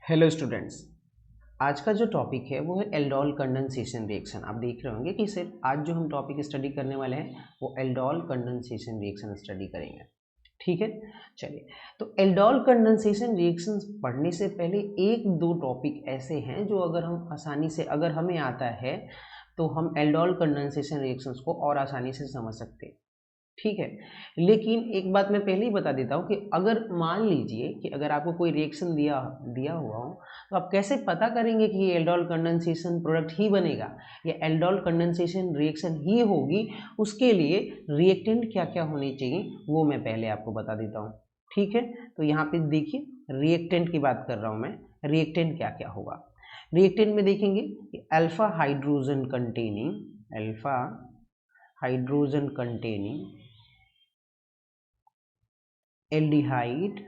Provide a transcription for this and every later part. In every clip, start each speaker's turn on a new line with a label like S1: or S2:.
S1: Hello students, आज का जो टॉपिक है वो है एल्डोल कंडेंसेशन रिएक्शन। आप देख रहे होंगे कि सिर्फ आज जो हम टॉपिक स्टडी करने वाले हैं वो एल्डोल कंडेंसेशन रिएक्शन स्टडी करेंगे। ठीक है, चलिए। तो एल्डोल कंडेंसेशन रिएक्शंस पढ़ने से पहले एक दो टॉपिक ऐसे हैं जो अगर हम आसानी से अगर हमें आता है तो हम एल्डोल कंडेंसेशन रिएक्शंस को और आसानी से समझ सकते हैं। ठीक है, लेकिन एक बात मैं पहले ही बता देता हूँ कि अगर मान लीजिए कि अगर आपको कोई रिएक्शन दिया हुआ हो तो आप कैसे पता करेंगे कि ये एल्डोल कंडेंसेशन प्रोडक्ट ही बनेगा या एल्डोल कंडेंसेशन रिएक्शन ही होगी। उसके लिए रिएक्टेंट क्या क्या होने चाहिए वो मैं पहले आपको बता देता हूँ। ठीक है, तो यहाँ पे देखिए रिएक्टेंट की बात कर रहा हूँ मैं। रिएक्टेंट क्या क्या होगा, रिएक्टेंट में देखेंगे कि अल्फा हाइड्रोजन कंटेनिंग एल्डिहाइड,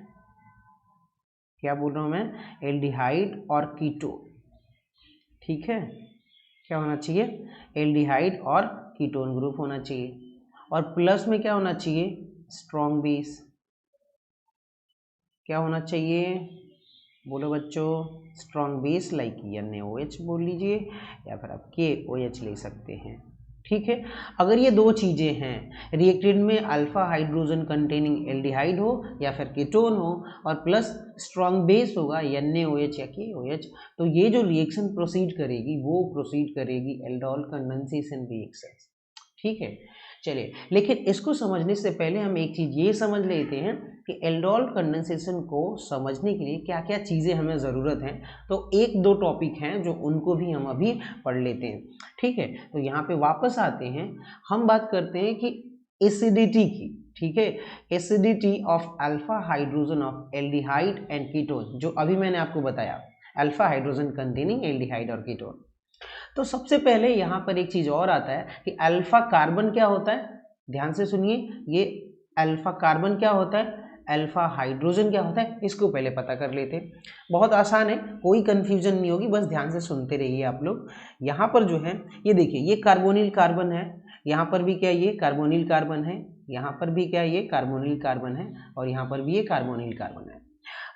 S1: क्या बोल रहा हूँ मैं, एल्डिहाइड और कीटोन। ठीक है, क्या होना चाहिए, एल्डिहाइड और कीटोन ग्रुप होना चाहिए। और प्लस में क्या होना चाहिए, स्ट्रॉन्ग बेस। क्या होना चाहिए, बोलो बच्चों, स्ट्रॉन्ग बेस लाइक NaOH बोल लीजिए या फिर आप KOH ले सकते हैं। ठीक है, अगर ये दो चीज़ें हैं, रिएक्टेंट में अल्फा हाइड्रोजन कंटेनिंग एल्डिहाइड हो या फिर कीटोन हो और प्लस स्ट्रॉन्ग बेस होगा NaOH या KOH, तो ये जो रिएक्शन प्रोसीड करेगी वो प्रोसीड करेगी एल्डोल कंडेंसेशन रिएक्शन। ठीक है, चलिए, लेकिन इसको समझने से पहले हम एक चीज़ ये समझ लेते हैं कि एल्डोल कंडेंसेशन को समझने के लिए क्या क्या चीज़ें हमें ज़रूरत है। तो एक दो टॉपिक हैं जो उनको भी हम अभी पढ़ लेते हैं। ठीक है, तो यहाँ पे वापस आते हैं, हम बात करते हैं कि एसिडिटी की। ठीक है, acidity of alpha hydrogen of aldehyde and ketone, जो अभी मैंने आपको बताया, अल्फा हाइड्रोजन कंटेनिंग एल्डिहाइड और कीटोन। तो सबसे पहले यहाँ पर एक चीज़ और आता है कि अल्फा कार्बन क्या होता है। ध्यान से सुनिए, ये अल्फा कार्बन क्या होता है, अल्फा हाइड्रोजन क्या होता है, इसको पहले पता कर लेते हैं। बहुत आसान है, कोई कंफ्यूजन नहीं होगी, बस ध्यान से सुनते रहिए आप लोग। यहाँ पर जो है ये देखिए, ये कार्बोनिल कार्बन है, यहाँ पर भी क्या ये कार्बोनिल कार्बन है, यहाँ पर भी क्या ये कार्बोनिल कार्बन है और यहाँ पर भी ये कार्बोनिल कार्बन है।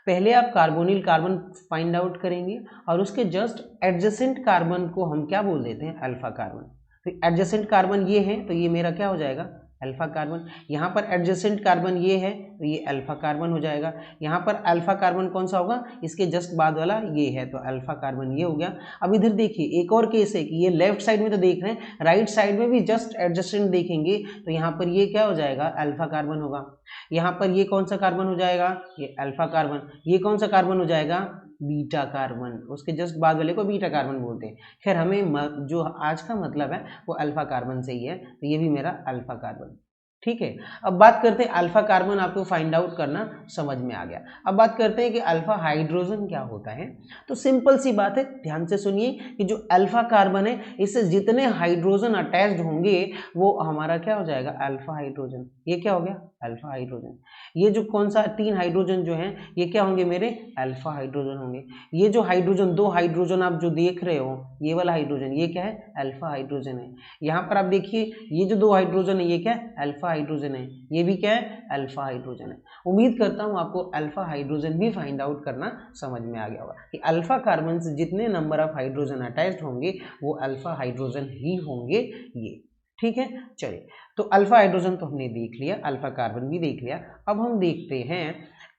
S1: पहले आप कार्बोनिल कार्बन फाइंड आउट करेंगे और उसके जस्ट एडजेसेंट कार्बन को हम क्या बोल देते हैं, अल्फा कार्बन। तो एडजेसेंट कार्बन ये है तो ये मेरा क्या हो जाएगा, अल्फा कार्बन। यहाँ पर एडजेसेंट कार्बन ये है तो ये अल्फा कार्बन हो जाएगा। यहाँ पर अल्फा कार्बन कौन सा होगा, इसके जस्ट बाद वाला ये है तो अल्फा कार्बन ये हो गया। अब इधर देखिए एक और केस है कि ये लेफ्ट साइड में तो देख रहे हैं, राइट साइड में भी जस्ट एडजेसेंट देखेंगे तो यहाँ पर ये क्या हो जाएगा, अल्फा कार्बन होगा। यहाँ पर ये कौन सा कार्बन हो जाएगा, ये अल्फा कार्बन। ये कौन सा कार्बन हो जाएगा, बीटा कार्बन। उसके जस्ट बाद वाले को बीटा कार्बन बोलते हैं। खैर हमें जो आज का मतलब है वो अल्फा कार्बन से ही है, तो ये भी मेरा अल्फा कार्बन। ठीक है, अब बात करते हैं अल्फा कार्बन, आपको फाइंड आउट करना समझ में आ गया। अब बात करते हैं कि अल्फा हाइड्रोजन क्या होता है। तो सिंपल सी बात है, ध्यान से सुनिए कि जो अल्फा कार्बन है इससे जितने हाइड्रोजन अटैच्ड होंगे वो हमारा क्या हो जाएगा, अल्फा हाइड्रोजन। ये क्या हो गया, अल्फा हाइड्रोजन। ये जो कौन सा तीन हाइड्रोजन जो हैं ये क्या होंगे, मेरे अल्फा हाइड्रोजन होंगे। ये जो हाइड्रोजन, दो हाइड्रोजन आप जो देख रहे हो, ये वाला हाइड्रोजन ये क्या है, अल्फा हाइड्रोजन है। यहाँ पर आप देखिए ये जो दो हाइड्रोजन है ये क्या है, अल्फा हाइड्रोजन है। ये भी क्या है, अल्फा हाइड्रोजन है। उम्मीद करता हूँ आपको अल्फा हाइड्रोजन भी फाइंड आउट करना समझ में आ गया होगा कि अल्फा कार्बन से जितने नंबर ऑफ हाइड्रोजन अटैच्ड होंगे वो अल्फा हाइड्रोजन ही होंगे ये। ठीक है, चलिए, तो अल्फा हाइड्रोजन तो हमने देख लिया, अल्फा कार्बन भी देख लिया। अब हम देखते हैं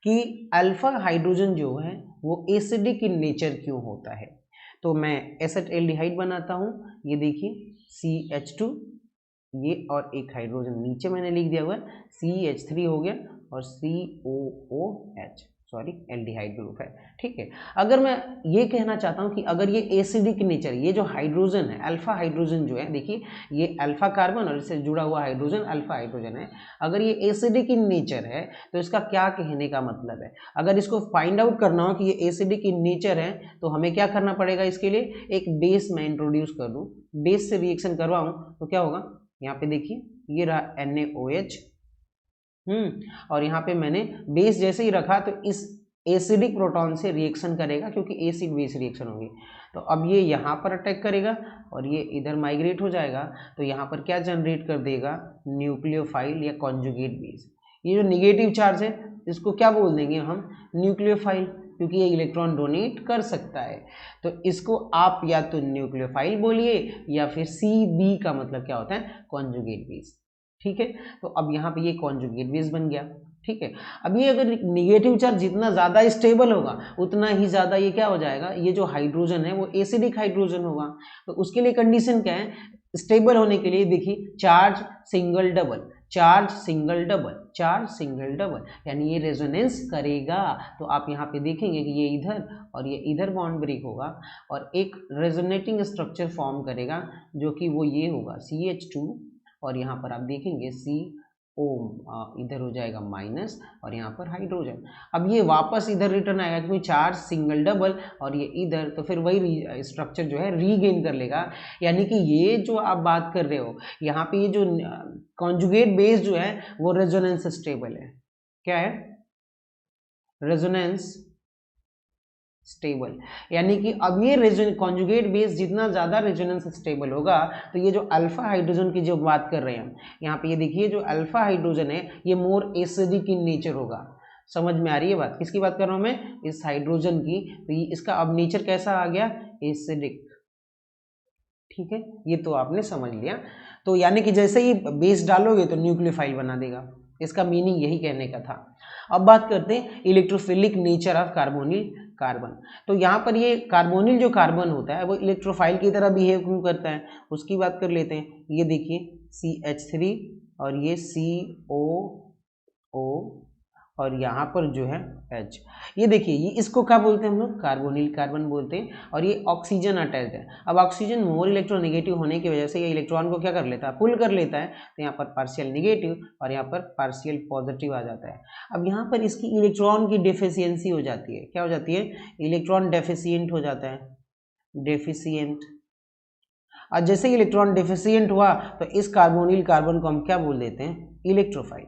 S1: कि अल्फा हाइड्रोजन जो है वो एसिडिक इन नेचर क्यों होता है। तो मैं एसिटाल्डिहाइड बनाता हूँ, ये देखिए CH2, ये और एक हाइड्रोजन नीचे मैंने लिख दिया हुआ है CH3 हो गया और COOH, सॉरी एल्डिहाइड ग्रुप है। ठीक है, अगर मैं ये कहना चाहता हूँ कि अगर ये एसिडिक नेचर, ये जो हाइड्रोजन है अल्फा हाइड्रोजन जो है, देखिए ये अल्फा कार्बन और इससे जुड़ा हुआ हाइड्रोजन अल्फा हाइड्रोजन है, अगर ये एसिडिक इन नेचर है तो इसका क्या कहने का मतलब है। अगर इसको फाइंड आउट करना हो कि ये एसिडिक इन नेचर है तो हमें क्या करना पड़ेगा, इसके लिए एक बेस मैं इंट्रोड्यूस कर दूँ, बेस से रिएक्शन करवाऊँ तो क्या होगा। यहाँ पे देखिए ये रहा NaOH, और यहाँ पे मैंने बेस जैसे ही रखा तो इस एसिडिक प्रोटॉन से रिएक्शन करेगा क्योंकि एसिड बेस रिएक्शन होगी। तो अब ये यहाँ पर अटैक करेगा और ये इधर माइग्रेट हो जाएगा तो यहाँ पर क्या जनरेट कर देगा, न्यूक्लियोफाइल या कॉन्जुगेट बेस। ये जो निगेटिव चार्ज है इसको क्या बोल देंगे हम, न्यूक्लियोफाइल। क्योंकि ये इलेक्ट्रॉन डोनेट कर सकता है। तो इसको आप या तो न्यूक्लियोफाइल बोलिए या फिर CB का मतलब क्या होता है, कॉन्जुगेट बेस। ठीक है, तो अब यहाँ पे ये कॉन्जुगेट बेस बन गया। ठीक है, अब ये अगर निगेटिव चार्ज जितना ज़्यादा स्टेबल होगा उतना ही ज़्यादा ये क्या हो जाएगा, ये जो हाइड्रोजन है वो एसिडिक हाइड्रोजन होगा। तो उसके लिए कंडीशन क्या है, स्टेबल होने के लिए देखिए charge single double, charge single double, charge single double, यानी ये रेजोनेंस करेगा। तो आप यहाँ पे देखेंगे कि ये इधर और ये इधर बॉन्ड ब्रेक होगा और एक रेजोनेटिंग स्ट्रक्चर फॉर्म करेगा जो कि वो ये होगा CH2 और यहाँ पर आप देखेंगे CO इधर हो जाएगा माइनस और यहाँ पर हाइड्रोजन। अब ये वापस इधर रिटर्न आएगा क्योंकि चार्ज सिंगल डबल और ये इधर, तो फिर वही स्ट्रक्चर जो है रीगेन कर लेगा। यानी कि ये जो आप बात कर रहे हो यहाँ पे ये जो कॉन्जुगेट बेस जो है वो रेजोनेंस स्टेबल है। क्या है, रेजोनेंस स्टेबल, यानी कि अब ये कॉन्जुगेट बेस जितना ज़्यादा रेजोनेंस स्टेबल होगा तो ये जो अल्फा हाइड्रोजन की जो बात कर रहे हैं यहाँ पे, ये देखिए जो अल्फा हाइड्रोजन है ये मोर एसिडिक इन नेचर होगा। समझ में आ रही है बात, किसकी बात कर रहा हूँ मैं, इस हाइड्रोजन की। तो ये इसका अब नेचर कैसा आ गया, एसिडिक। ठीक है, ये तो आपने समझ लिया। तो यानी कि जैसे ही बेस डालोगे तो न्यूक्लियोफाइल बना देगा, इसका मीनिंग यही कहने का था। अब बात करते हैं electrophilic nature of carbonyl carbon. तो यहाँ पर ये कार्बोनिल जो कार्बन होता है वो इलेक्ट्रोफाइल की तरह बिहेव क्यों करता है, उसकी बात कर लेते हैं। ये देखिए CH3 और ये COO और यहाँ पर जो है H, ये देखिए ये इसको क्या बोलते हैं हम लोग, कार्बोनिल कार्बन बोलते हैं। और ये ऑक्सीजन अटैच्ड है। अब ऑक्सीजन मोर इलेक्ट्रोनेगेटिव होने की वजह से ये इलेक्ट्रॉन को क्या कर लेता है, पुल कर लेता है। तो यहाँ पर पार्शियल निगेटिव और यहाँ पर पार्शियल पॉजिटिव आ जाता है। अब यहाँ पर इसकी इलेक्ट्रॉन की डेफिशिएंसी हो जाती है, क्या हो जाती है, इलेक्ट्रॉन डेफिशिएंट हो जाता है, डेफिशिएंट। और जैसे इलेक्ट्रॉन डेफिशिएंट हुआ तो इस कार्बोनिल कार्बन को हम क्या बोल देते हैं, इलेक्ट्रोफाइल।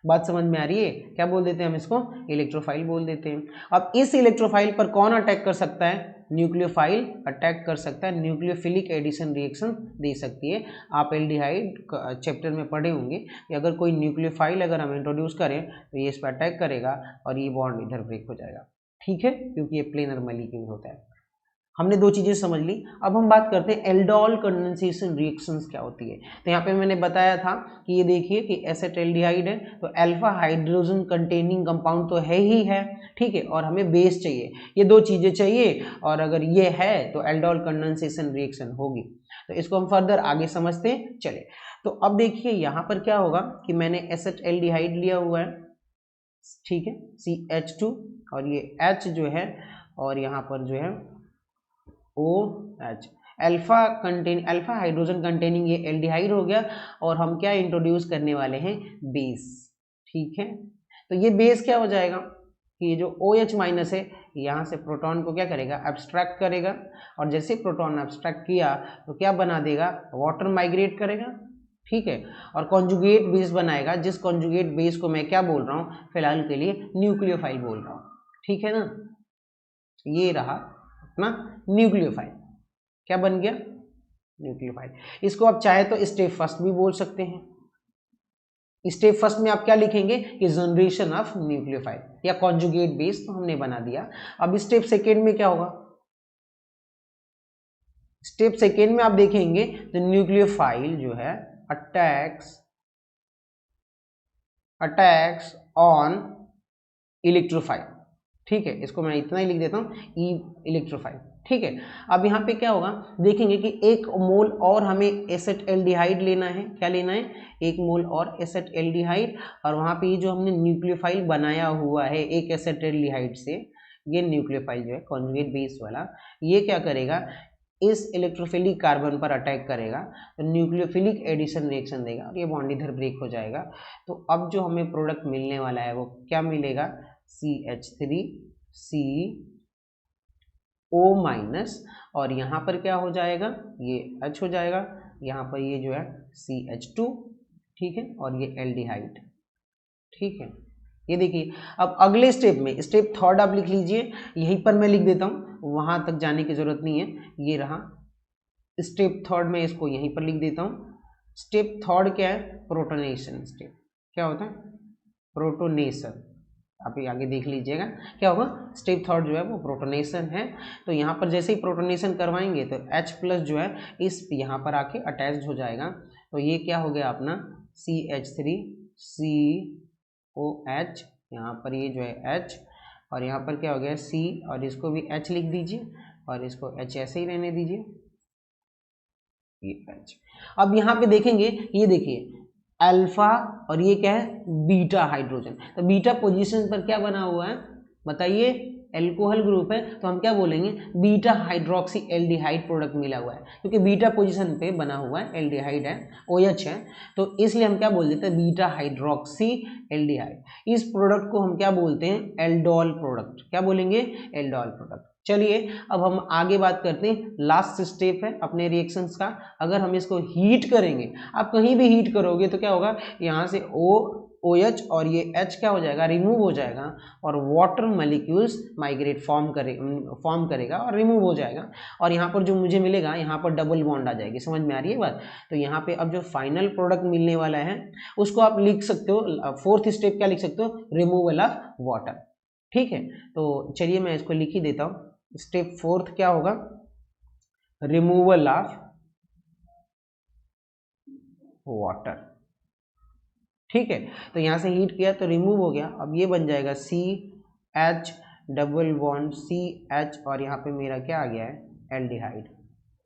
S1: बात समझ में आ रही है, क्या बोल देते हैं हम इसको, इलेक्ट्रोफाइल बोल देते हैं। अब इस इलेक्ट्रोफाइल पर कौन अटैक कर सकता है, न्यूक्लियोफाइल अटैक कर सकता है, न्यूक्लियोफिलिक एडिशन रिएक्शन दे सकती है। आप एल्डिहाइड चैप्टर में पढ़े होंगे कि अगर कोई न्यूक्लियोफाइल अगर हम इंट्रोड्यूस करें तो ये इस पर अटैक करेगा और ये बॉन्ड इधर ब्रेक हो जाएगा। ठीक है, क्योंकि ये प्लेनर मॉलिक्यूल होता है। हमने दो चीजें समझ ली। अब हम बात करते हैं एल्डोल कंडेंसेशन रिएक्शंस क्या होती है। तो यहाँ पे मैंने बताया था कि ये देखिए कि एसेटाल्डिहाइड है तो अल्फा हाइड्रोजन कंटेनिंग कंपाउंड तो है ही है, ठीक है, और हमें बेस चाहिए, ये दो चीजें चाहिए। और अगर ये है तो एल्डोल कंडेंसेशन रिएक्शन होगी। तो इसको हम फर्दर आगे समझते हैं। चले, तो अब देखिए यहाँ पर क्या होगा कि मैंने एसेटाल्डिहाइड लिया हुआ है, ठीक है, CH2 और ये H जो है और यहाँ पर जो है OH, अल्फा हाइड्रोजन कंटेनिंग ये एल्डिहाइड हो गया और हम क्या इंट्रोड्यूस करने वाले हैं, बेस। ठीक है, तो ये बेस क्या हो जाएगा कि ये जो OH माइनस है यहाँ से प्रोटॉन को क्या करेगा, एब्स्ट्रैक्ट करेगा। और जैसे प्रोटॉन एब्स्ट्रैक्ट किया तो क्या बना देगा, वाटर माइग्रेट करेगा। ठीक है, और कॉन्जुगेट बेस बनाएगा, जिस कॉन्जुगेट बेस को मैं क्या बोल रहा हूँ फिलहाल के लिए, न्यूक्लियोफाइल बोल रहा हूँ। ठीक है ना, ये रहा अपना न्यूक्लियोफाइल। क्या बन गया, न्यूक्लियोफाइल। इसको आप चाहे तो स्टेप फर्स्ट भी बोल सकते हैं। स्टेप फर्स्ट में आप क्या लिखेंगे कि जनरेशन ऑफ न्यूक्लियोफाइल या कॉन्जुगेट बेस, तो हमने बना दिया। अब स्टेप सेकेंड में क्या होगा, स्टेप सेकेंड में आप देखेंगे तो न्यूक्लियोफाइल जो है अटैक्स ऑन इलेक्ट्रोफाइल। ठीक है, इसको मैं इतना ही लिख देता हूँ, इलेक्ट्रोफाइल। ठीक है, अब यहाँ पे क्या होगा देखेंगे कि 1 मोल और हमें एसेटाल्डिहाइड लेना है। क्या लेना है, 1 मोल और एसेटाल्डिहाइड। और वहाँ पे जो हमने न्यूक्लियोफाइल बनाया हुआ है एक एसेटाल्डिहाइड से, ये न्यूक्लियोफाइल जो है कॉन्जुगेट बेस वाला, ये क्या करेगा, इस इलेक्ट्रोफिलिक कार्बन पर अटैक करेगा तो न्यूक्लियोफिलिक एडिशन रिएक्शन देगा और ये बॉन्ड इधर ब्रेक हो जाएगा। तो अब जो हमें प्रोडक्ट मिलने वाला है वो क्या मिलेगा, CH3CO माइनस और यहाँ पर क्या हो जाएगा, ये H हो जाएगा, यहाँ पर ये जो है CH2, ठीक है, और ये एल्डिहाइड। ठीक है, ये देखिए। अब अगले स्टेप में, स्टेप थर्ड आप लिख लीजिए, यहीं पर मैं लिख देता हूँ, वहां तक जाने की जरूरत नहीं है। ये रहा स्टेप थर्ड में, इसको यहीं पर लिख देता हूँ। स्टेप थर्ड क्या है, प्रोटोनेशन स्टेप। क्या होता है, प्रोटोनेशन। आप ये आगे देख लीजिएगा क्या होगा। स्टेप थर्ड जो है वो प्रोटोनेशन है। तो यहाँ पर जैसे ही प्रोटोनेशन करवाएंगे तो H प्लस जो है इस यहाँ पर आके अटैच्ड हो जाएगा। तो ये क्या हो गया अपना CH3 COH, यहाँ पर ये जो है H और यहाँ पर क्या हो गया C और इसको भी H लिख दीजिए और इसको H ऐसे ही रहने दीजिए, ये H। अब यहाँ पे देखेंगे, ये देखिए अल्फा और ये क्या है बीटा हाइड्रोजन। तो बीटा पोजीशन पर क्या बना हुआ है बताइए, एल्कोहल ग्रुप है, तो हम क्या बोलेंगे बीटा हाइड्रोक्सी एल्डिहाइड प्रोडक्ट मिला हुआ है, क्योंकि बीटा पोजीशन पे बना हुआ है, एल्डिहाइड है, OH है, तो इसलिए हम क्या बोल देते हैं बीटा हाइड्रोक्सी एल्डिहाइड। इस प्रोडक्ट को हम क्या बोलते हैं एल्डोल प्रोडक्ट। क्या बोलेंगे एल्डोल प्रोडक्ट। चलिए अब हम आगे बात करते हैं, लास्ट स्टेप है अपने रिएक्शंस का। अगर हम इसको हीट करेंगे, आप कहीं भी हीट करोगे तो क्या होगा, यहाँ से OH और ये H क्या हो जाएगा रिमूव हो जाएगा और वाटर मॉलिक्यूल्स माइग्रेट फॉर्म करेगा और रिमूव हो जाएगा और यहाँ पर जो मुझे मिलेगा यहाँ पर डबल बॉन्ड आ जाएगी। समझ में आ रही है बात। तो यहाँ पे अब जो फाइनल प्रोडक्ट मिलने वाला है उसको आप लिख सकते हो, फोर्थ स्टेप क्या लिख सकते हो, रिमूवल ऑफ वाटर। ठीक है, तो चलिए मैं इसको लिख ही देता हूँ। स्टेप फोर्थ क्या होगा, रिमूवल ऑफ वाटर। ठीक है, तो यहां से हीट किया तो रिमूव हो गया, अब ये बन जाएगा CH डबल बॉन्ड CH और यहाँ पे मेरा क्या आ गया है एल्डिहाइड।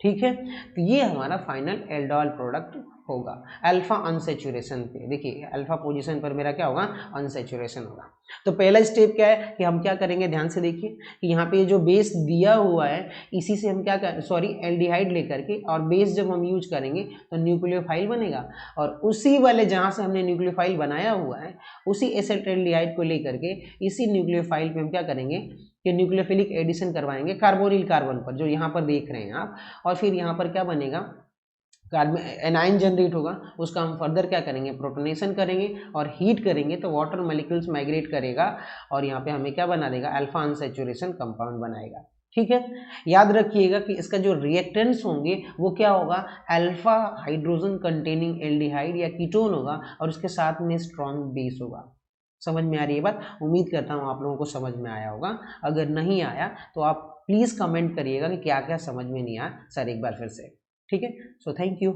S1: ठीक है, तो ये हमारा फाइनल एल्डोल प्रोडक्ट होगा अल्फा अनसेचुरेशन पे। देखिए अल्फा पोजीशन पर मेरा क्या होगा अनसेचुरेशन होगा। तो पहला स्टेप क्या है कि हम क्या करेंगे, ध्यान से देखिए कि यहाँ पे जो बेस दिया हुआ है इसी से हम क्या कर एल्डिहाइड लेकर के और बेस जब हम यूज करेंगे तो न्यूक्लियोफाइल बनेगा और उसी वाले जहाँ से हमने न्यूक्लियोफाइल बनाया हुआ है उसी एसिटाइलडिहाइड को लेकर के इसी न्यूक्लियोफाइल पे हम क्या करेंगे कि न्यूक्लियोफिलिक एडिशन करवाएंगे कार्बोनिल कार्बन पर, जो यहाँ पर देख रहे हैं आप, और फिर यहाँ पर क्या बनेगा कार्बन एनाइन जनरेट होगा, उसका हम फर्दर क्या करेंगे प्रोटोनेशन करेंगे और हीट करेंगे तो वाटर मॉलिक्यूल्स माइग्रेट करेगा और यहाँ पे हमें क्या बना देगा अल्फा अनसैचुरेशन कंपाउंड बनाएगा। ठीक है, याद रखिएगा कि इसका जो रिएक्टेंट्स होंगे वो क्या होगा अल्फा हाइड्रोजन कंटेनिंग एल्डिहाइड या कीटोन होगा और उसके साथ में स्ट्रॉन्ग बेस होगा। समझ में आ रही है बात। उम्मीद करता हूँ आप लोगों को समझ में आया होगा। अगर नहीं आया तो आप प्लीज़ कमेंट करिएगा कि क्या क्या समझ में नहीं आया सर एक बार फिर से। ठीक है, सो थैंक यू।